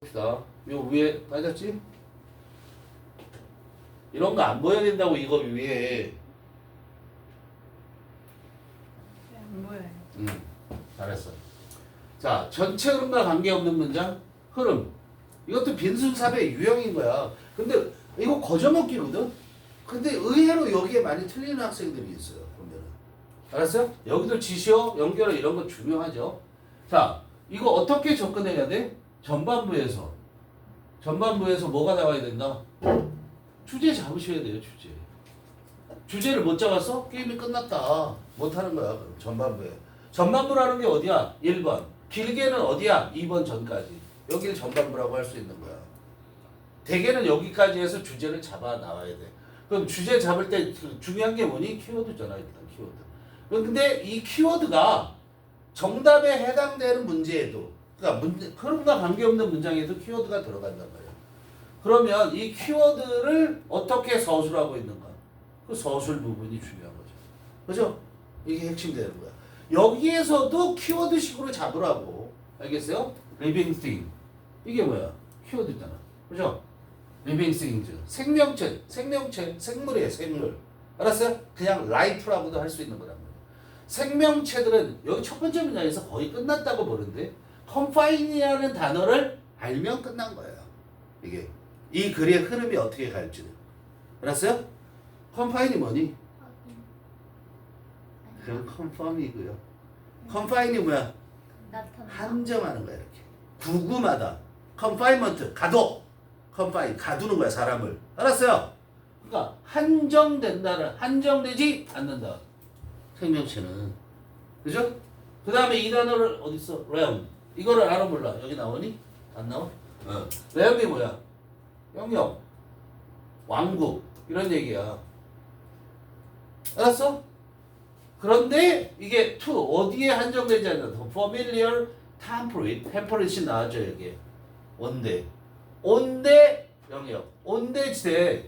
봅시다. 요 위에 빠졌지? 이런 거 안 보여야 된다고 이거 위에. 안 보여요. 잘했어. 자, 전체 흐름과 관계없는 문장 흐름. 이것도 빈순삽의 유형인 거야. 근데 이거 거저먹기거든. 근데 의외로 여기에 많이 틀리는 학생들이 있어요. 보면은. 알았어요? 여기도 지시어, 연결어 이런 거 중요하죠. 자, 이거 어떻게 접근해야 돼? 전반부에서 뭐가 나와야 된다? 주제 잡으셔야 돼요. 주제를 못 잡았어? 게임이 끝났다. 못하는 거야. 그럼 전반부라는 게 어디야? 1번. 길게는 어디야? 2번 전까지. 여기를 전반부라고 할 수 있는 거야. 대개는 여기까지 해서 주제를 잡아 나와야 돼. 그럼 주제 잡을 때 중요한 게 뭐니? 키워드잖아. 일단 키워드. 근데 이 키워드가 정답에 해당되는 문제에도, 그러니까 흐름과 관계없는 문장에도 키워드가 들어간단 말이야. 그러면 이 키워드를 어떻게 서술하고 있는가? 그 서술 부분이 중요한 거죠. 그죠? 이게 핵심 되는 거야. 여기에서도 키워드식으로 잡으라고. 알겠어요? living thing. 이게 뭐야? 키워드잖아. 그죠? living things. 생명체, 생물이에요, 생물. 알았어요? 그냥 life라고도 할 수 있는 거란 말이야. 생명체들은 여기 첫 번째 문장에서 거의 끝났다고 보는데 confine이라는 단어를 알면 끝난 거예요. 이게 이 글의 흐름이 어떻게 갈지는. 알았어요? confine이 뭐니? 그럼 confirm이고요. confine이 뭐야? 나타나. 한정하는 거야. 이렇게 구구마다 confinement 가둬. confine 가두는 거야 사람을. 알았어요? 그러니까 한정되지 않는다. 생명체는. 그죠? 그 다음에 이 단어를 어디 있어? realm. 이거를 알아 몰라? 여기 나오니? 안 나와? realm이 뭐야? 영역, 왕국 이런 얘기야. 알았어? 그런데 이게 to 어디에 한정되지 않는다. familiar, temperate 나와줘 여기. 온대 영역, 온대지대,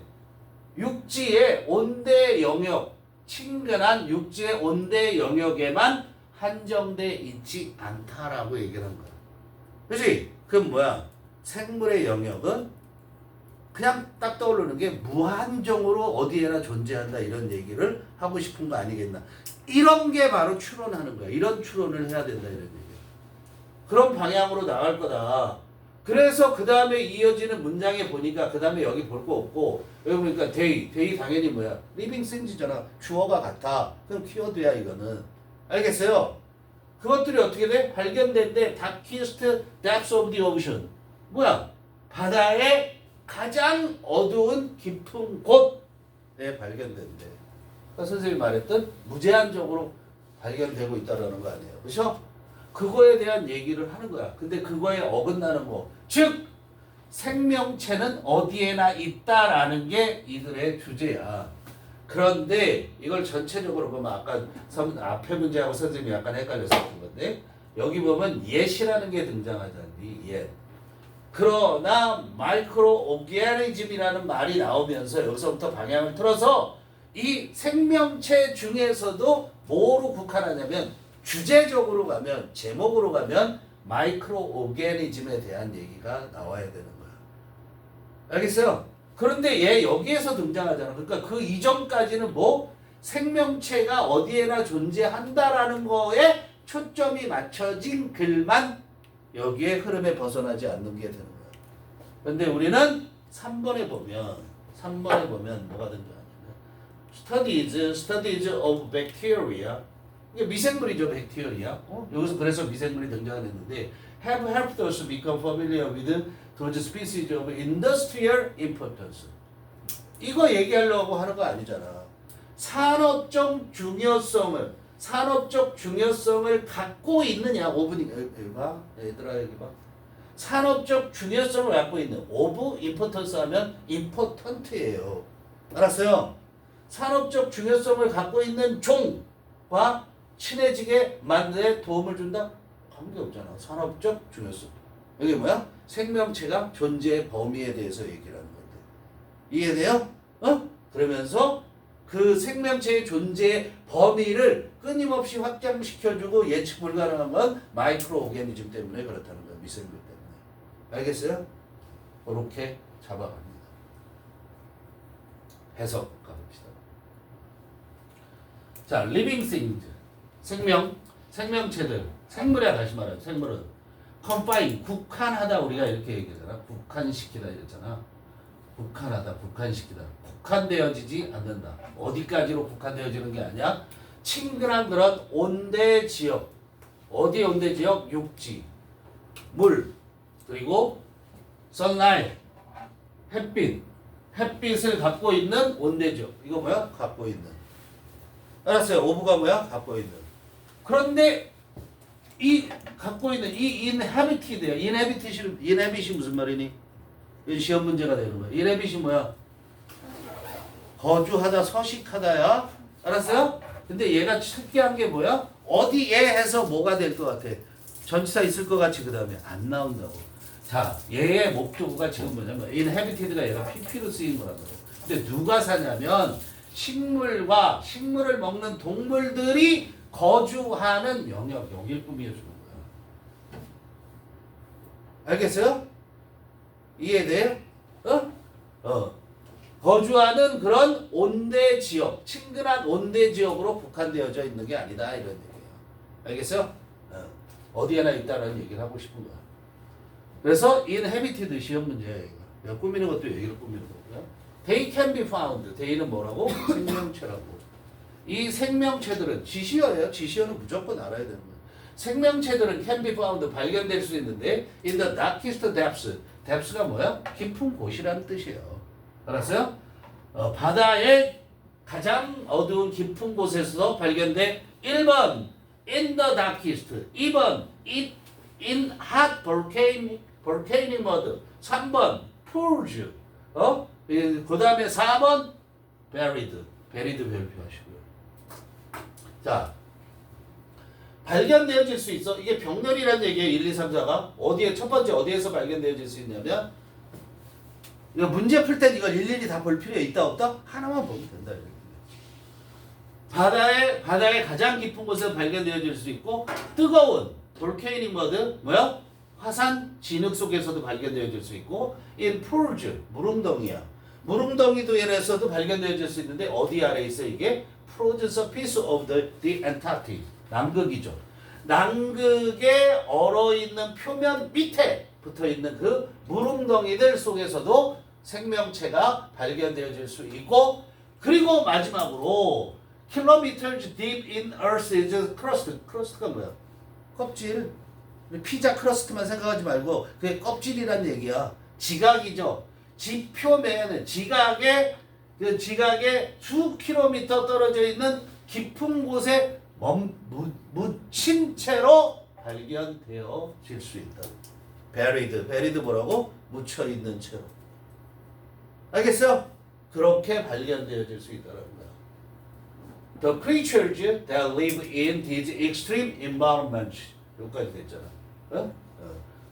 육지의 온대 영역, 친근한 육지의 온대 영역에만 한정돼 있지 않다라고 얘기를 한 거야. 그치? 그럼 뭐야? 생물의 영역은 그냥 딱 떠오르는 게 무한정으로 어디에나 존재한다 이런 얘기를 하고 싶은 거 아니겠나. 이런 게 바로 추론하는 거야. 이런 추론을 해야 된다 이런 얘기야. 그런 방향으로 나갈 거다. 그래서 그 다음에 이어지는 문장에 보니까 그 다음에 여기 볼 거 없고 여기 보니까 day 당연히 뭐야? living things잖아. 주어가 같아. 그럼 키워드야 이거는. 알겠어요? 그것들이 어떻게 돼? 발견된데 darkest depths of the ocean. 뭐야? 바다의 가장 어두운 깊은 곳에 발견된대. 그러니까 선생님이 말했던 무제한적으로 발견되고 있다는 거 아니에요. 그렇죠? 그거에 대한 얘기를 하는 거야. 근데 그거에 어긋나는 거. 즉 생명체는 어디에나 있다라는 게 이들의 주제야. 그런데 이걸 전체적으로 보면 아까 앞에 문제하고 선생님이 약간 헷갈렸었던 건데 여기 보면 yet이라는 게 등장하잖니. yet. 그러나 마이크로 오르가니즘이라는 말이 나오면서 여기서부터 방향을 틀어서 이 생명체 중에서도 뭐로 국한하냐면 주제적으로 가면 제목으로 가면 마이크로 오르가니즘에 대한 얘기가 나와야 되는 거야. 알겠어요? 그런데 얘 여기에서 등장하잖아. 그러니까 그 이전까지는 뭐 생명체가 어디에나 존재한다라는 거에 초점이 맞춰진 글만 여기에 흐름에 벗어나지 않는 게 되는 거야. 그런데 우리는 3번에 보면 뭐가 등장하냐면 studies of bacteria. 이게 미생물이죠, 백테리아. 여기서 그래서 미생물이 등장했는데 have helped us become familiar with those species of industrial importance. 이거 얘기하려고 하는 거 아니잖아. 산업적 중요성을 갖고 있느냐. 오브닝 여기 봐. 얘들아 여기 봐. 산업적 중요성을 갖고 있는 of importance 하면 important예요. 알았어요? 산업적 중요성을 갖고 있는 종과 친해지게 만드는 데 도움을 준다? 관계없잖아. 산업적 중요성. 여기 뭐야? 생명체가 존재의 범위에 대해서 얘기를 하는 건데. 이해돼요? 그러면서 그 생명체의 존재의 범위를 끊임없이 확장시켜주고 예측 불가능한 건 마이크로 오르가니즘 때문에 그렇다는 거야. 미생물 때문에. 알겠어요? 그렇게 잡아갑니다. 해석 가봅시다. 자, living things. 생명체들. 생물이야, 다시 말하면. 생물은 confine, 국한하다 우리가 이렇게 얘기하잖아. 국한시키다 이랬잖아. 국한하다, 국한시키다. 국한되어지지 않는다. 어디까지로 국한되어지는 게 아니야? 친근한 그런 온대 지역. 어디 온대 지역? 육지, 물, 그리고 sunlight, 햇빛을 갖고 있는 온대 지역. 이거 뭐야? 갖고 있는. 알았어요? 오브가 뭐야? 갖고 있는. 그런데 이 갖고 있는 이 inhabited야. inhabit이 무슨 말이니? 이 시험 문제가 되는 거야. inhabit이 뭐야? 거주하다, 서식하다야. 알았어요? 근데 얘가 특이한 게 뭐야? 어디에 해서 뭐가 될 것 같아? 전치사 있을 것 같이 그 다음에 안 나온다고. 자, 얘의 목적어가 지금 뭐냐면 inhabited가 얘가 PP로 쓰인 거란 말이야. 근데 누가 사냐면 식물을 먹는 동물들이 거주하는 영역, 여길 꾸며주는 거야. 알겠어요? 이해돼요? 거주하는 그런 온대 지역, 친근한 온대 지역으로 국한되어져 있는 게 아니다 이런 얘기예요. 알겠어요? 어디에나 있다라는 얘기를 하고 싶은 거야. 그래서 inhabited 시험 문제예요. 이거. 꾸미는 것도 여기를 꾸미는 거고요. They can be found. they는 뭐라고? 생명체라고. 이 생명체들은 지시어예요. 지시어는 무조건 알아야 되는 거예요. 생명체들은 can be found 발견될 수 있는데 in the darkest depths. depths가 뭐야? 깊은 곳이라는 뜻이에요. 알았어요? 바다의 가장 어두운 깊은 곳에서 발견돼 1번 in the darkest, 2번 in hot volcanic mud, 3번 pools, 그 다음에 4번 buried 별표하시고요. 자, 발견되어질 수 있어. 이게 병렬이라는 얘기예요. 1, 2, 3, 4가 어디에 첫 번째 어디에서 발견되어질 수 있냐면 이거 문제 풀 땐 이걸 일일이 다 볼 필요 있다 없다? 하나만 보면 된다. 바다의 가장 깊은 곳에서 발견되어질 수 있고 뜨거운 볼케이닉 머드 뭐야? 화산 진흙 속에서도 발견되어질 수 있고 in pools 무릉덩이야. 무릉덩이도 에서도 발견되어질 수 있는데 어디 아래 있어 이게? frozen surface of the Antarctic. 남극이죠. 남극에 얼어있는 표면 밑에 붙어있는 그 무릉덩이들 속에서도 생명체가 발견되어질 수 있고 그리고 마지막으로 kilometers deep in earth is crust. crust가 뭐야? 껍질. 피자 크러스트만 생각하지 말고 그게 껍질이란 얘기야. 지각이죠. 지표면은 지각에 수 킬로미터 떨어져 있는 깊은 곳에 묻힌 채로 발견되어질 수 있다. buried 뭐라고? 묻혀 있는 채로. 알겠어요? 그렇게 발견되어질 수 있다는 거야. The creatures that live in these extreme environments. 여기까지 됐잖아.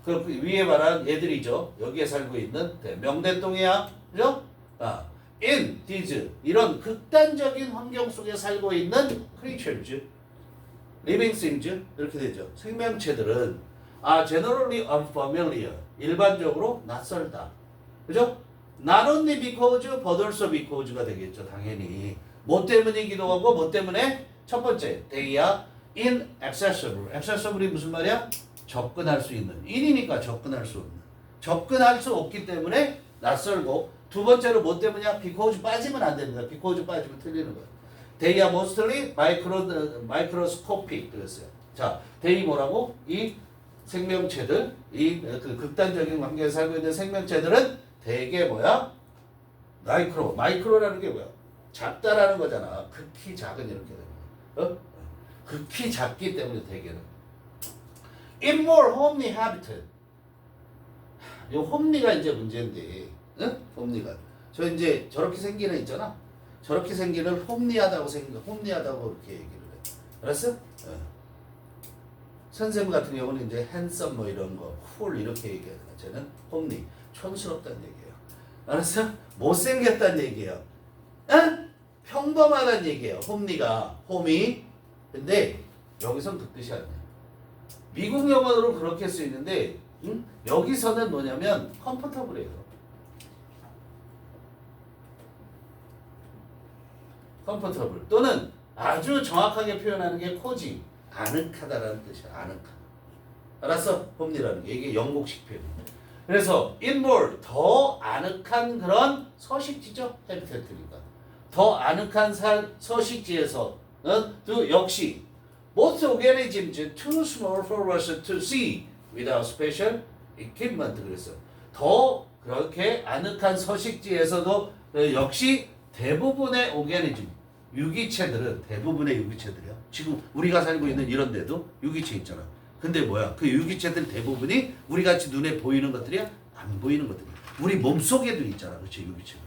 그 위에 말한 얘들이죠. 여기에 살고 있는 명대동이야. 그죠? in these 이런 극단적인 환경 속에 살고 있는 creatures, living things 이렇게 되죠. 생명체들은 generally unfamiliar 일반적으로 낯설다. 그죠? Not only because but also because가 되겠죠. 당연히 뭐 때문이기도 하고 뭐 때문에 첫 번째 they are inaccessible. accessible이 무슨 말이야? 접근할 수 있는. in이니까 접근할 수 없는. 접근할 수 없기 때문에 낯설고 두 번째로 뭐 때문이야? because 빠지면 안 되는 거야. because 빠지면 틀리는 거야. They are mostly microscopic 그랬어요. 자, they 뭐라고? 이 생명체들, 그 극단적인 환경에 살고 있는 생명체들은 대개 뭐야? 마이크로라는 게 뭐야? 작다라는 거잖아. 극히 작은 이렇게 되는 거야. 극히 작기 때문에 대개는. In more homely habitat. 이 홈리가 이제 문제인데, 홈리가. 저 이제 저렇게 생기는 있잖아. 저렇게 생기는 홈리하다고 이렇게 얘기를 해. 알았어? 선생님 같은 경우는 이제 핸섬 뭐 이런 거, 쿨 이렇게 얘기하는 쟤는 홈리, 촌스럽다는 얘기예요. 알았어? 못생겼다는 얘기예요. 평범하다는 얘기예요. 홈이. 근데 여기선 그 뜻이 아니야. 미국 영어로 그렇게 쓰이는데 응? 여기서는 뭐냐면 comfortable이에요. comfortable 또는 아주 정확하게 표현하는 게 cozy, 아늑하다라는 뜻이야. 아늑한. 알았어? 홈리라는 게 이게 영국식 표현. 그래서 involve 더 아늑한 그런 서식지죠. habitat니까 더 아늑한 서식지에서는 또 역시 most organisms too small for us to see without special equipment. 그랬어. 더 그렇게 아늑한 서식지에서도 역시 대부분의 오르가니즘 유기체들은 대부분의 유기체들이야. 지금 우리가 살고 있는 이런 데도 유기체 있잖아. 근데 뭐야? 그 유기체들 대부분이 우리 같이 눈에 보이는 것들이야? 안 보이는 것들이야. 우리 몸속에도 있잖아. 그렇지? 유기체가.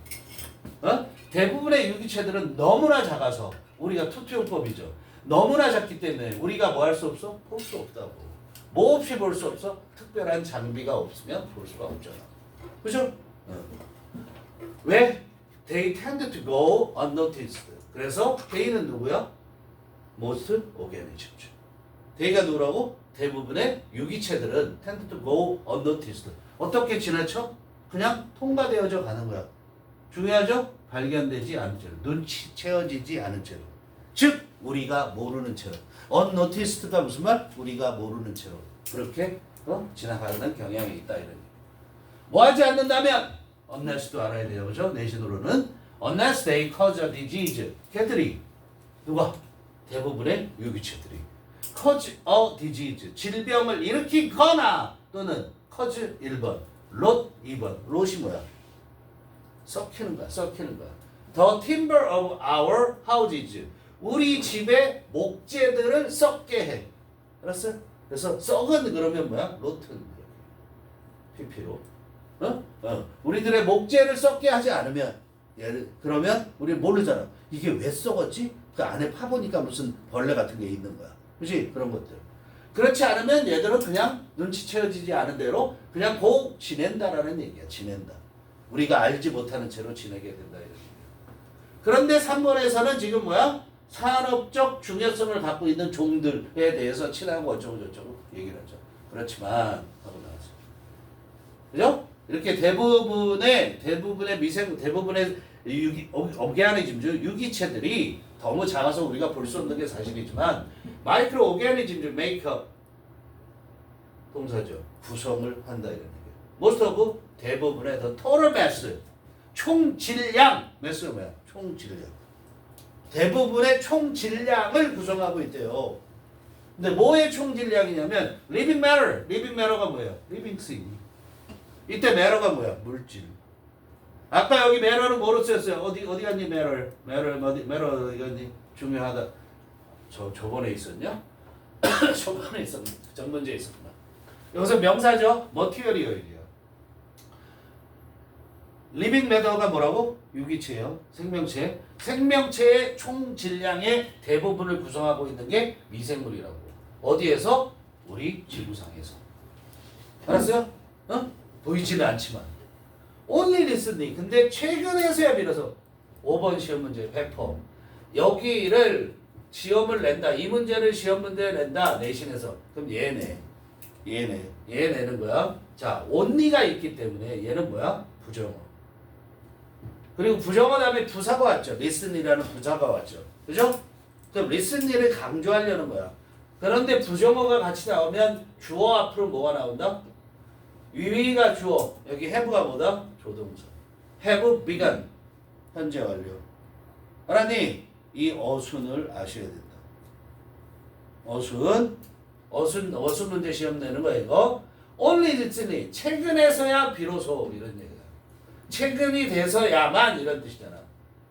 어? 대부분의 유기체들은 너무나 작아서 우리가 투투용법이죠. 너무나 작기 때문에 우리가 뭐 할 수 없어? 볼 수 없다고. 뭐 없이 볼 수 없어? 특별한 장비가 없으면 볼 수가 없잖아. 그죠? 왜? They tend to go unnoticed. 그래서 they는 누구야? Most organisms. they가 누구라고? 대부분의 유기체들은 tend to go unnoticed. 어떻게 지나쳐? 그냥 통과되어져 가는 거야. 중요하죠? 발견되지 않은 채로. 눈치채어지지 않은 채로. 즉 우리가 모르는 채로. unnoticed가 무슨 말? 우리가 모르는 채로. 그렇게 지나가는 경향이 있다 이런. 뭐 하지 않는다면 unless도 알아야 돼요. 그죠? 내신으로는 unless they cause a disease. 걔들이 누가? 대부분의 유기체들이 cause a disease. 질병을 일으키거나 또는 cause 1번, rot 2번. rot이 뭐야? 썩히는 거야. 썩히는 거야. The timber of our houses. 우리 집의 목재들을 썩게 해. 알았어? 그래서 썩은 그러면 뭐야? rotten. PP로. 우리들의 목재를 썩게 하지 않으면 그러면 우리 모르잖아. 이게 왜 썩었지? 그 안에 파보니까 무슨 벌레 같은 게 있는 거야. 그렇지? 그런 것들. 그렇지 않으면 얘들은 그냥 눈치채어지지 않은 대로 그냥 고 지낸다라는 얘기야. 지낸다. 우리가 알지 못하는 채로 지내게 된다 이런 얘기야. 그런데 3번에서는 지금 뭐야? 산업적 중요성을 갖고 있는 종들에 대해서 친하고 어쩌고 저쩌고 얘기를 하죠. 그렇지만 하고 나왔어. 그죠? 이렇게 대부분의 오르가니즘, 유기체들이 너무 작아서 우리가 볼 수 없는 게 사실이지만 마이크로 오르가니즘들 메이크업 동사죠. 구성을 한다 이런 얘기예요. most of 대부분의 the total mass 총 질량 mass가 뭐야? 총 질량. 대부분의 총 질량을 구성하고 있대요. 근데 뭐의 총 질량이냐면 living matter. living matter가 뭐예요? living thing. 이때 matter가 뭐야? 물질. 아까 여기 matter는 뭐로 쓰였어요? 어디 갔니 matter? matter 어디 갔니? 중요하다. 저번에 있었냐? 저번에 있었나? 전문제에 있었구나. 여기서 명사죠. material이에요. 이게요. living matter가 뭐라고? 유기체예요. 생명체. 생명체의 총 질량의 대부분을 구성하고 있는 게 미생물이라고. 어디에서? 우리 지구상에서. 알았어요? 보이지는 않지만. only recently. 근데 최근에서야 비로소 5번 시험 문제 100%. 여기를 시험을 낸다. 이 문제를 시험 문제에 낸다. 내신에서. 그럼 얘네는 뭐야? 자, only가 있기 때문에 얘는 뭐야? 부정어. 그리고 부정어 다음에 부사가 왔죠. listen이라는 부사가 왔죠. 그죠? 그럼 listen을 강조하려는 거야. 그런데 부정어가 같이 나오면 주어 앞으로 뭐가 나온다? 위가 주어. 여기 have가 뭐다? 조동사. have begun. 현재 완료. 알았니? 이 어순을 아셔야 된다. 어순 문제 시험 내는 거야 이거. only recently. 최근에서야 비로소 이런 얘기야. 최근이 돼서야만 이런 뜻이잖아.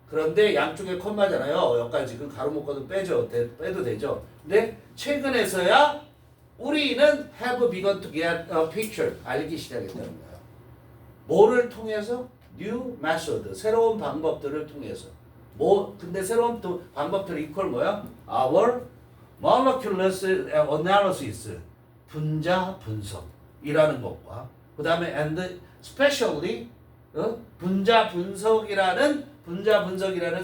그런데 양쪽에 콤마잖아요. 여기까지 그 가로 묶어도 빼도 되죠. 근데 최근에서야 우리는 have begun to get a picture. 알기 시작했다는 거야. 뭐를 통해서? new method. 새로운 방법들을 통해서. 근데 새로운 방법들이 equal 뭐야? our molecular analysis. 분자 분석이라는 것과 그 다음에 and especially 분자 분석이라는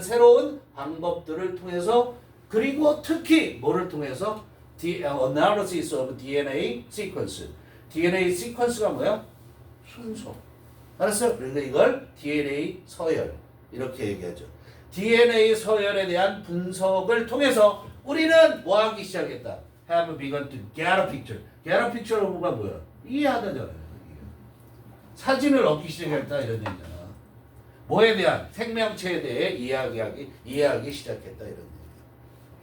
새로운 방법들을 통해서 그리고 특히 뭐를 통해서 analysis of DNA sequence DNA 시퀀스가 뭐야? 순서. 알았어? 그러니까 이걸 DNA 서열 이렇게 얘기하죠. DNA 서열에 대한 분석을 통해서 우리는 뭐 하기 시작했다. Have begun to get a picture. Get a picture가 뭐야? 이해하다잖아요. 사진을 얻기 시작했다 이런 얘기잖아. 뭐에 대한? 생명체에 대해 이해하기 시작했다 이런 얘기.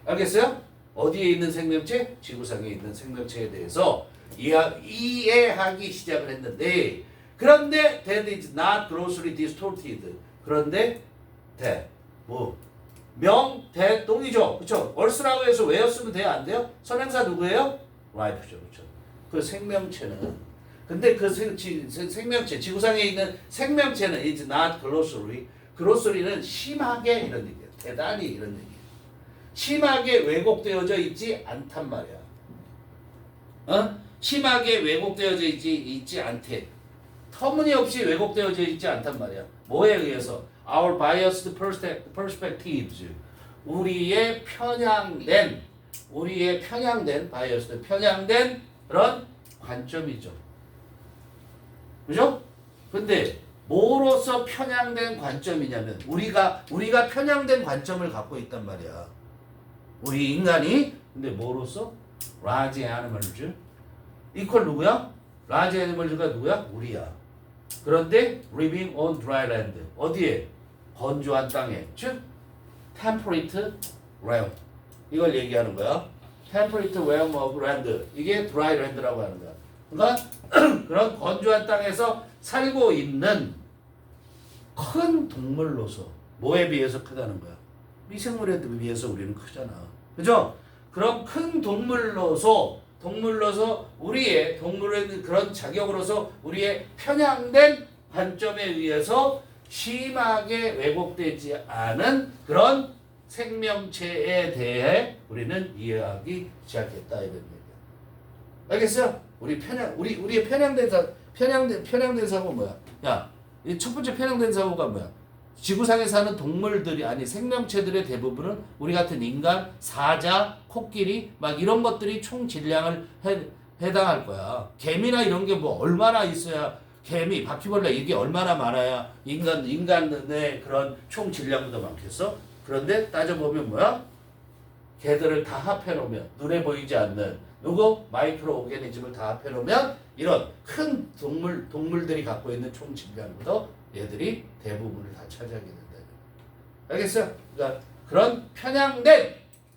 알겠어요? 어디에 있는 생명체? 지구상에 있는 생명체에 대해서 이해하기 시작을 했는데, 그런데 that is not grossly distorted. 그런데 that 명대동이죠. 그렇죠? 얼스라고 해서 외웠으면 돼요? 안 돼요? 선행사 누구예요? life죠. 그렇죠? 그 생명체는, 근데 그 생명체, 지구상에 있는 생명체는 is not grossly. grossly는 심하게 이런 얘기예요. 대단히 이런 얘기예요. 심하게 왜곡되어져 있지 않단 말이야. 심하게 왜곡되어져 있지 않대. 터무니없이 왜곡되어져 있지 않단 말이야. 뭐에 의해서? Our biased perspectives. 우리의 편향된 biased, 편향된 그런 관점이죠. 그죠? 근데 뭐로서 편향된 관점이냐면 우리가 편향된 관점을 갖고 있단 말이야. 우리 인간이. 근데 뭐로서? large animals. 이퀄 누구야? large animals가 누구야? 우리야. 그런데 living on dry land. 어디에? 건조한 땅에. 즉 temperate realm. 이걸 얘기하는 거야. temperate realm of land. 이게 dry land라고 하는 거야. 그러니까 그런 건조한 땅에서 살고 있는 큰 동물로서 뭐에 비해서 크다는 거야? 미생물에 비해서 우리는 크잖아. 그죠? 그런 큰 동물로서 우리의 동물의 그런 자격으로서 우리의 편향된 관점에 의해서 심하게 왜곡되지 않은 그런 생명체에 대해 우리는 이해하기 시작했다 이런 얘기야. 알겠어요? 우리의 편향된 사고 뭐야? 야, 이 첫 번째 편향된 사고가 뭐야? 지구상에 사는 동물들이 아니 생명체들의 대부분은 우리 같은 인간, 사자, 코끼리 막 이런 것들이 총 질량을 해당할 거야. 개미나 이런 게 뭐 얼마나 있어야, 개미, 바퀴벌레 이게 얼마나 많아야 인간의 그런 총 질량보다 많겠어? 그런데 따져보면 뭐야? 걔들을 다 합해놓으면 눈에 보이지 않는 마이크로 오르가니즘을 다 합해놓으면 이런 큰 동물들이 갖고 있는 총 질량보다 얘들이 대부분을 다 차지하게 된다. 알겠어요? 그러니까 그런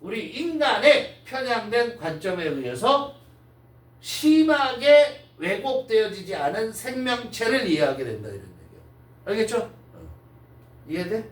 우리 인간의 편향된 관점에 의해서 심하게 왜곡되어지지 않은 생명체를 이해하게 된다 이런 얘기예요. 알겠죠? 이해돼?